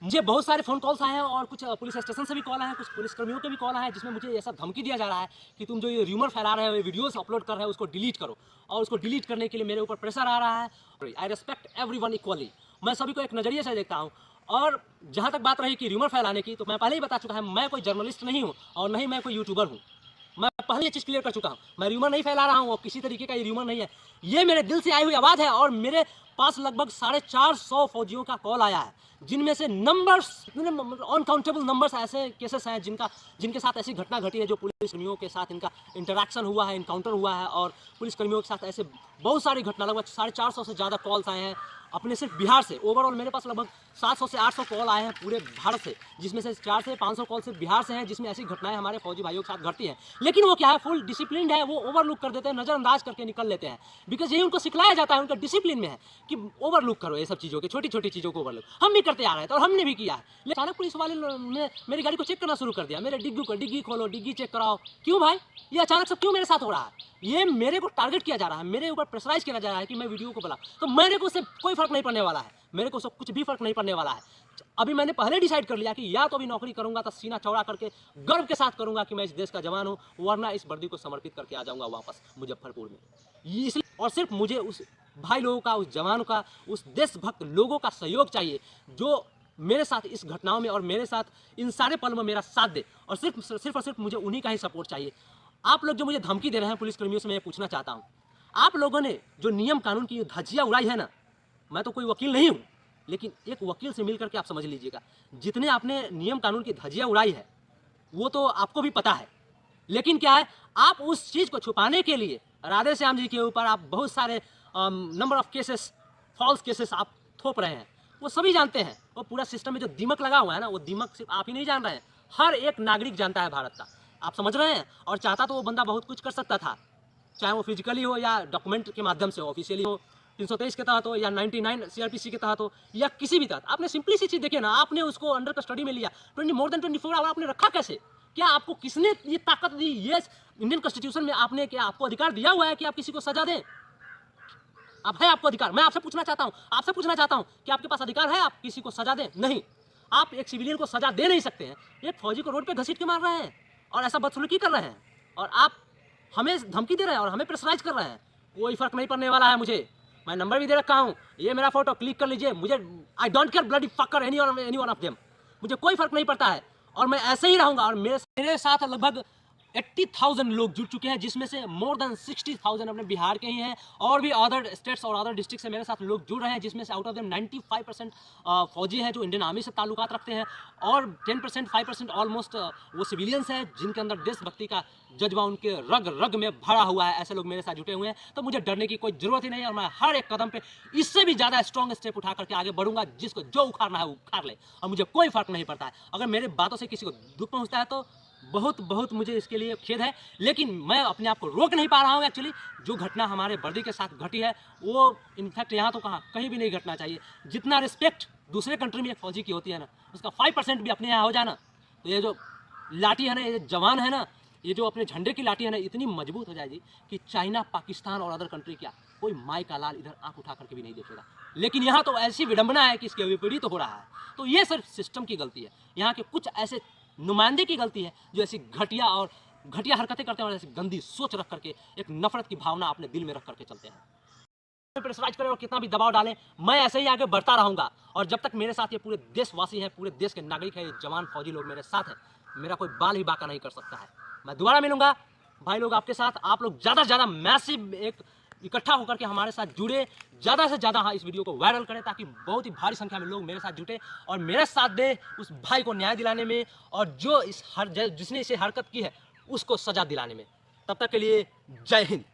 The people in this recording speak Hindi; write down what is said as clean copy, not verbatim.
मुझे बहुत सारे फ़ोन कॉल्स आए हैं और कुछ पुलिस स्टेशन से भी कॉल आए हैं, कुछ पुलिसकर्मियों के भी कॉल आए हैं, जिसमें मुझे ऐसा धमकी दिया जा रहा है कि तुम जो ये र्यूमर फैला रहे हो, ये वीडियोस अपलोड कर रहे हो, उसको डिलीट करो। और उसको डिलीट करने के लिए मेरे ऊपर प्रेशर आ रहा है। I respect everyone equally. मैं सभी को एक नज़रिए से देखता हूँ। और जहाँ तक बात रही कि र्यूमर फैलाने की, तो मैं पहले ही बता चुका है, मैं कोई जर्नलिस्ट नहीं हूँ और न ही मैं कोई यूट्यूबर हूँ। मैं पहले ये चीज़ क्लियर कर चुका हूँ। मैं र्यूमर नहीं फैला रहा हूँ और किसी तरीके का ये र्यूमर नहीं है। ये मेरे दिल से आई हुई आवाज़ है और मेरे पास लगभग 450 फौजियों का कॉल आया है, जिनमें से नंबर्स, अनकाउंटेबल नंबर्स ऐसे केसेस हैं जिनके साथ ऐसी घटना घटी है, जो पुलिसकर्मियों के साथ इनका इंटरेक्शन हुआ है, इनकाउंटर हुआ है। और पुलिसकर्मियों के साथ ऐसे बहुत सारी घटना, लगभग 450 से ज़्यादा कॉल्स आए हैं अपने सिर्फ बिहार से। ओवरऑल मेरे पास लगभग 700 से 800 कॉल आए हैं पूरे भारत से, जिसमें से 400 से 500 कॉल सिर्फ बिहार से हैं, जिसमें ऐसी घटनाएं हमारे फौजी भाइयों के साथ घटती हैं। लेकिन वो क्या है, फुल डिसिप्लिन है, वो ओवरलुक कर देते हैं, नज़रअंदाज करके निकल लेते हैं। बिकॉज यही उनको सिखलाया जाता है, उनका डिसिप्लिन में है कि ओवरलुक करो ये सब चीज़ों के, छोटी छोटी चीज़ों को ओवरलुक। हम भी करते आ रहे थे और हमने भी किया है। लेकिन अचानक पुलिस वाले ने मेरी गाड़ी को चेक करना शुरू कर दिया। मेरे डिग्गी खोलो, डिग्गी चेक कराओ। क्यों भाई, ये अचानक से क्यों मेरे साथ हो रहा है? ये मेरे को टारगेट किया जा रहा है, मेरे ऊपर प्रेशराइज किया जा रहा है कि मैं वीडियो को बना। तो मेरे को उससे कोई फर्क नहीं पड़ने वाला है, मेरे को उससे कुछ भी फर्क नहीं पड़ने वाला है। अभी मैंने पहले डिसाइड कर लिया कि या तो अभी नौकरी करूंगा तो सीना चौड़ा करके गर्व के साथ करूंगा कि मैं इस देश का जवान हूं, वरना इस वर्दी को समर्पित करके आ जाऊंगा वापस मुजफ्फरपुर में। इसलिए और सिर्फ मुझे उस भाई लोगों का, उस जवानों का, उस देशभक्त लोगों का सहयोग चाहिए जो मेरे साथ इस घटनाओं में और मेरे साथ इन सारे पल में मेरा साथ दे। और सिर्फ मुझे उन्हीं का ही सपोर्ट चाहिए। आप लोग जो मुझे धमकी दे रहे हैं पुलिसकर्मियों से, मैं पूछना चाहता हूँ, आप लोगों ने जो नियम कानून की धज्जियाँ उड़ाई है ना, मैं तो कोई वकील नहीं हूँ, लेकिन एक वकील से मिल करके आप समझ लीजिएगा, जितने आपने नियम कानून की धज्जियाँ उड़ाई है वो तो आपको भी पता है। लेकिन क्या है, आप उस चीज़ को छुपाने के लिए राधे श्याम जी के ऊपर आप बहुत सारे number of cases, false cases आप थोप रहे हैं। वो सभी जानते हैं, वो पूरा सिस्टम में जो दीमक लगा हुआ है ना, वो दीमक सिर्फ आप ही नहीं जान रहे हैं, हर एक नागरिक जानता है भारत का। आप समझ रहे हैं? और चाहता तो वो बंदा बहुत कुछ कर सकता था, चाहे वो फिजिकली हो या डॉक्यूमेंट के माध्यम से, ऑफिशियली हो, 323 के तहत हो या 99 सीआरपीसी के तहत हो या किसी भी तहत। आपने सिंपली सी चीज़ देखिए ना, आपने उसको अंडर कस्टडी में लिया, मोर देन 24 आवर आपने रखा कैसे? क्या आपको किसने ये ताकत दी? ये इंडियन कॉन्स्टिट्यूशन में आपने क्या आपको अधिकार दिया हुआ है कि आप किसी को सजा दें? अब है आपको अधिकार? मैं आपसे पूछना चाहता हूं कि आपके पास अधिकार है आप किसी को सजा दें? नहीं। आप एक सिविलियन को सजा दे नहीं सकते हैं, एक फौजी को रोड पे घसीट के मार रहे हैं और ऐसा बदसलूकी कर रहे हैं, और आप हमें धमकी दे रहे हैं और हमें प्रेशराइज कर रहे हैं। कोई फर्क नहीं पड़ने वाला है मुझे। मैं नंबर भी दे रखा हूँ, ये मेरा फोटो क्लिक कर लीजिए। मुझे I don't care bloody fucker any one of them, मुझे कोई फर्क नहीं पड़ता है और मैं ऐसे ही रहूँगा। और मेरे साथ लगभग 80,000 लोग जुड़ चुके हैं, जिसमें से मोर देन 60,000 अपने बिहार के ही हैं, और भी अदर स्टेट्स और अदर डिस्ट्रिक्ट से मेरे साथ लोग जुड़ रहे हैं, जिसमें से आउट ऑफ देम 95% फौजी हैं जो इंडियन आर्मी से ताल्लुकात रखते हैं, और 10% 5% ऑलमोस्ट वो सिविलियंस हैं जिनके अंदर देशभक्ति का जज्बा उनके रग रग में भरा हुआ है। ऐसे लोग मेरे साथ जुटे हुए हैं, तो मुझे डरने की कोई ज़रूरत ही नहीं है। और मैं हर एक कदम पे इससे भी ज़्यादा स्ट्रॉन्ग स्टेप उठा करके आगे बढ़ूंगा। जिसको जो उखाड़ना है वो उखाड़ ले, और मुझे कोई फर्क नहीं पड़ता है। अगर मेरे बातों से किसी को दुख पहुँचता है तो बहुत मुझे इसके लिए खेद है, लेकिन मैं अपने आप को रोक नहीं पा रहा हूँ। एक्चुअली जो घटना हमारे वर्दी के साथ घटी है वो इनफैक्ट यहाँ तो कहाँ कहीं भी नहीं घटना चाहिए। जितना रिस्पेक्ट दूसरे कंट्री में एक फौजी की होती है ना, उसका 5% भी अपने यहाँ हो जाना, तो ये जो लाठी है ना, ये जवान है ना, ये जो अपने झंडे की लाठी है ना, इतनी मजबूत हो जाएगी कि चाइना, पाकिस्तान और अदर कंट्री क्या कोई माई का लाल इधर आंख उठा करके भी नहीं देखेगा। लेकिन यहाँ तो ऐसी विडंबना है कि इसके विपरीत हो रहा है। तो ये सिर्फ सिस्टम की गलती है, यहाँ के कुछ ऐसे नुमाइंदे की गलती है जो ऐसी घटिया हरकतें करते हैं और ऐसी गंदी सोच रख करके, एक नफरत की भावना अपने दिल में रख करके चलते हैं। प्रेशराइज करें और कितना भी दबाव डालें, मैं ऐसे ही आगे बढ़ता रहूंगा। और जब तक मेरे साथ ये पूरे देशवासी हैं, पूरे देश के नागरिक हैं, ये जवान फौजी लोग मेरे साथ हैं, मेरा कोई बाल ही बाका नहीं कर सकता है। मैं दोबारा मिलूंगा भाई लोग आपके साथ। आप लोग ज़्यादा से ज़्यादा मैसिव एक इकट्ठा होकर के हमारे साथ जुड़े, ज़्यादा से ज़्यादा हाँ इस वीडियो को वायरल करें, ताकि बहुत ही भारी संख्या में लोग मेरे साथ जुटे और मेरे साथ दे उस भाई को न्याय दिलाने में, और जो जिसने इसे हरकत की है उसको सज़ा दिलाने में। तब तक के लिए जय हिंद।